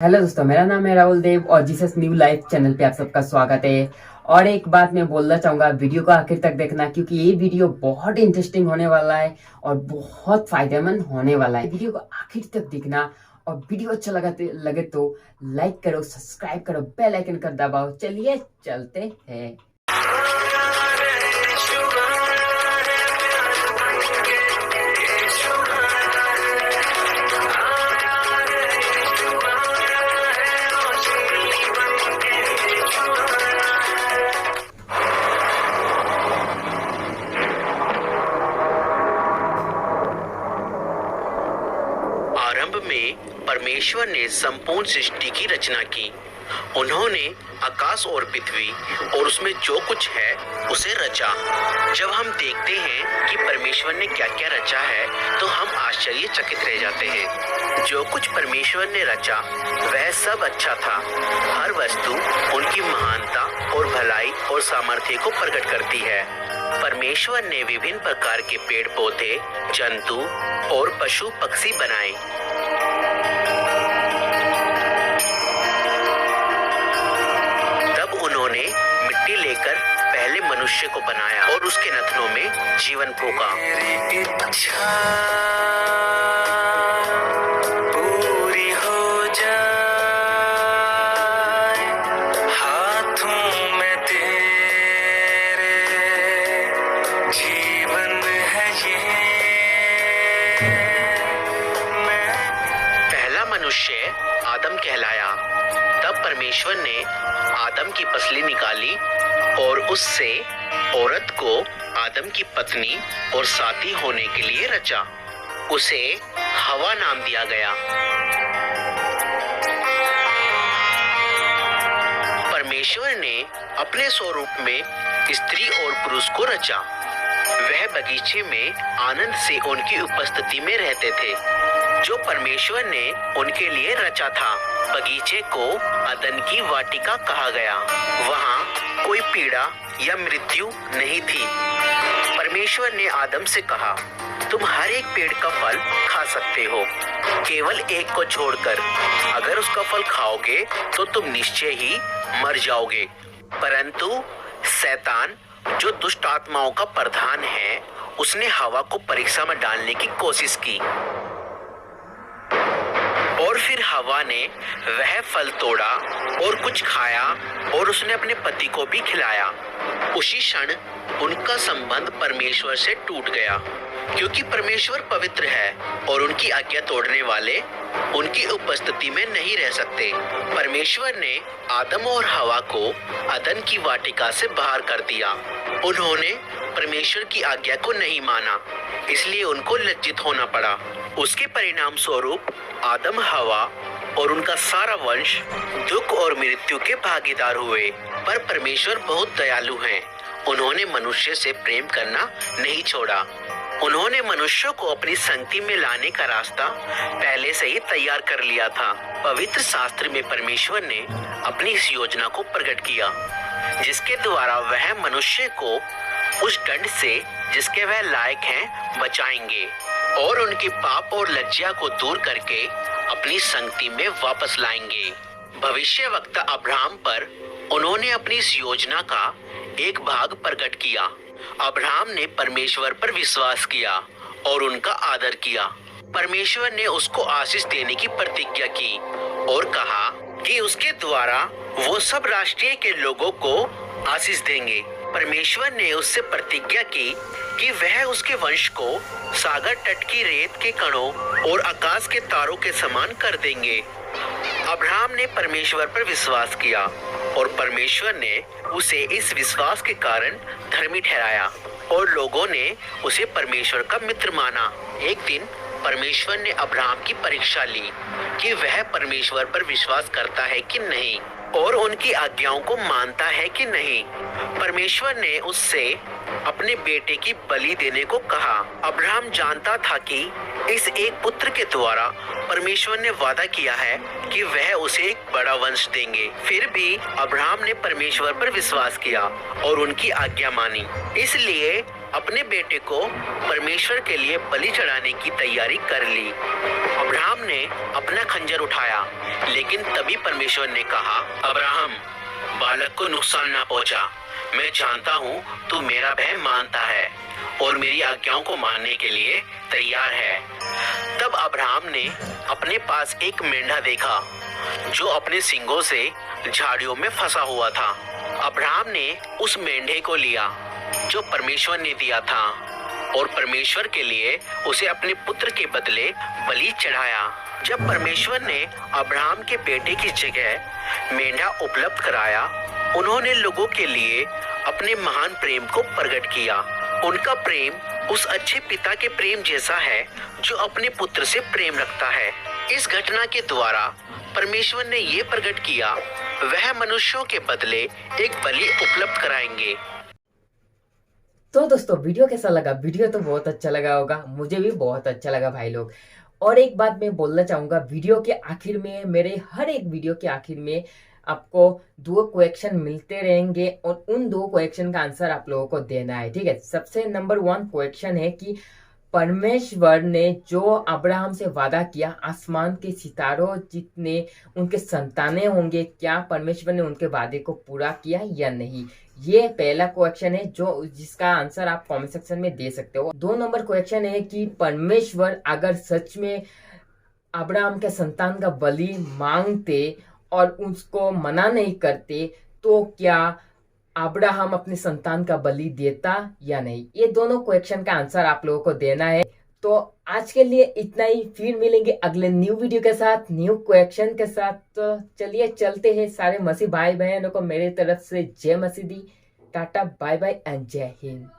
Hello दोस्तों, मेरा नाम है राहुल देव और जीसस न्यू लाइफ चैनल पे आप सबका स्वागत है। और एक बात मैं बोलना चाहूंगा, वीडियो को आखिर तक देखना क्योंकि ये वीडियो बहुत इंटरेस्टिंग होने वाला है और बहुत फायदेमंद होने वाला है। वीडियो को आखिर तक देखना और वीडियो अच्छा लगे तो लाइक करो, सब्सक्राइब करो, बेल आइकन कर दबाओ। चलिए चलते हैं। आरंभ में परमेश्वर ने संपूर्ण सृष्टि की रचना की। उन्होंने आकाश और पृथ्वी और उसमें जो कुछ है उसे रचा। जब हम देखते हैं कि परमेश्वर ने क्या क्या रचा है तो हम आश्चर्यचकित रह जाते हैं। जो कुछ परमेश्वर ने रचा वह सब अच्छा था। हर वस्तु उनकी महानता और भलाई और सामर्थ्य को प्रकट करती है। परमेश्वर ने विभिन्न प्रकार के पेड़ पौधे, जंतु और पशु पक्षी बनाए। तब उन्होंने मिट्टी लेकर पहले मनुष्य को बनाया और उसके नथनों में जीवन फूंका। पूरी हो जाए, हाथों में तेरे जीवन है ये। पहला मनुष्य आदम कहलाया। तब परमेश्वर ने आदम की पसली निकाली और उससे औरत को आदम की पत्नी और साथी होने के लिए रचा। उसे हवा नाम दिया गया। परमेश्वर ने अपने स्वरूप में स्त्री और पुरुष को रचा। वह बगीचे में आनंद से उनकी उपस्थिति में रहते थे जो परमेश्वर ने उनके लिए रचा था। बगीचे को अदन की वाटिका कहा गया। वहाँ कोई पीड़ा या मृत्यु नहीं थी। परमेश्वर ने आदम से कहा, तुम हर एक पेड़ का फल खा सकते हो, केवल एक को छोड़कर। अगर उसका फल खाओगे तो तुम निश्चय ही मर जाओगे। परंतु शैतान, जो दुष्ट आत्माओं का प्रधान है, उसने हवा को परीक्षा में डालने की कोशिश की और फिर हवा ने वह फल तोड़ा और कुछ खाया और उसने अपने पति को भी खिलाया। उसी क्षण उनका संबंध परमेश्वर से टूट गया, क्योंकि परमेश्वर पवित्र है और उनकी आज्ञा तोड़ने वाले उनकी उपस्थिति में नहीं रह सकते। परमेश्वर ने आदम और हवा को अदन की वाटिका से बाहर कर दिया। उन्होंने परमेश्वर की आज्ञा को नहीं माना, इसलिए उनको लज्जित होना पड़ा। उसके परिणाम स्वरूप आदम, हवा और उनका सारा वंश दुख और मृत्यु के भागीदार हुए। पर परमेश्वर बहुत दयालु हैं। उन्होंने मनुष्य से प्रेम करना नहीं छोड़ा। उन्होंने मनुष्यों को अपनी संगति में लाने का रास्ता पहले से ही तैयार कर लिया था। पवित्र शास्त्र में परमेश्वर ने अपनी इस योजना को प्रकट किया, जिसके द्वारा वह मनुष्य को उस दंड से जिसके वह लायक हैं बचाएंगे और उनके पाप और लज्जा को दूर करके अपनी संगति में वापस लाएंगे। भविष्यवक्ता अब्राहम पर उन्होंने अपनी इस योजना का एक भाग प्रकट किया। अब्राहम ने परमेश्वर पर विश्वास किया और उनका आदर किया। परमेश्वर ने उसको आशीष देने की प्रतिज्ञा की और कहा कि उसके द्वारा वो सब राष्ट्रीय के लोगों को आशीष देंगे। परमेश्वर ने उससे प्रतिज्ञा की कि वह उसके वंश को सागर तट की रेत के कणों और आकाश के तारों के समान कर देंगे। अब्राहम ने परमेश्वर पर विश्वास किया और परमेश्वर ने उसे इस विश्वास के कारण धर्मी ठहराया और लोगों ने उसे परमेश्वर का मित्र माना। एक दिन परमेश्वर ने अब्राहम की परीक्षा ली कि वह परमेश्वर पर विश्वास करता है कि नहीं और उनकी आज्ञाओं को मानता है कि नहीं। परमेश्वर ने उससे अपने बेटे की बलि देने को कहा। अब्राहम जानता था कि इस एक पुत्र के द्वारा परमेश्वर ने वादा किया है कि वह उसे एक बड़ा वंश देंगे। फिर भी अब्राहम ने परमेश्वर पर विश्वास किया और उनकी आज्ञा मानी, इसलिए अपने बेटे को परमेश्वर के लिए बलि चढ़ाने की तैयारी कर ली। अब्राहम ने अपना खंजर उठाया, लेकिन तभी परमेश्वर ने कहा, अब्राहम, बालक को नुकसान ना पहुंचा। मैं जानता हूँ तू मेरा भय मानता है और मेरी आज्ञाओं को मानने के लिए तैयार है। तब अब्राहम ने अपने पास एक मेंढा देखा जो अपने सींगों से झाड़ियों में फंसा हुआ था। अब्राहम ने उस मेंढे को लिया जो परमेश्वर ने दिया था और परमेश्वर के लिए उसे अपने पुत्र के बदले बलि चढ़ाया। जब परमेश्वर ने अब्राहम के बेटे की जगह मेंढा उपलब्ध कराया, उन्होंने लोगों के लिए अपने महान प्रेम को प्रकट किया। उनका प्रेम उस अच्छे पिता के प्रेम जैसा है जो अपने पुत्र से प्रेम रखता है। इस घटना के द्वारा परमेश्वर ने ये प्रकट किया, वह मनुष्यों के बदले एक बलि उपलब्ध कराएंगे। तो दोस्तों वीडियो कैसा लगा? वीडियो तो बहुत अच्छा लगा होगा, मुझे भी बहुत अच्छा लगा भाई लोग। और एक बात मैं बोलना चाहूंगा, वीडियो के आखिर में, मेरे हर एक वीडियो के आखिर में आपको 2 क्वेश्चन मिलते रहेंगे और उन 2 क्वेश्चन का आंसर आप लोगों को देना है, ठीक है। सबसे नंबर 1 क्वेश्चन है कि परमेश्वर ने जो अब्राहम से वादा किया, आसमान के सितारों जितने उनके संतानें होंगे, क्या परमेश्वर ने उनके वादे को पूरा किया या नहीं? ये पहला क्वेश्चन है जो जिसका आंसर आप कमेंट सेक्शन में दे सकते हो। 2 नंबर क्वेश्चन है कि परमेश्वर अगर सच में अब्राहम के संतान का बलि मांगते और उसको मना नहीं करते तो क्या अब्राहम अपने संतान का बलि देता या नहीं? ये दोनों क्वेश्चन का आंसर आप लोगों को देना है। तो आज के लिए इतना ही, फिर मिलेंगे अगले न्यू वीडियो के साथ, न्यू क्वेश्चन के साथ। तो चलिए चलते हैं। सारे मसीह भाई बहनों को मेरे तरफ से जय मसीह दी, टाटा, बाय बाय एंड जय हिंद।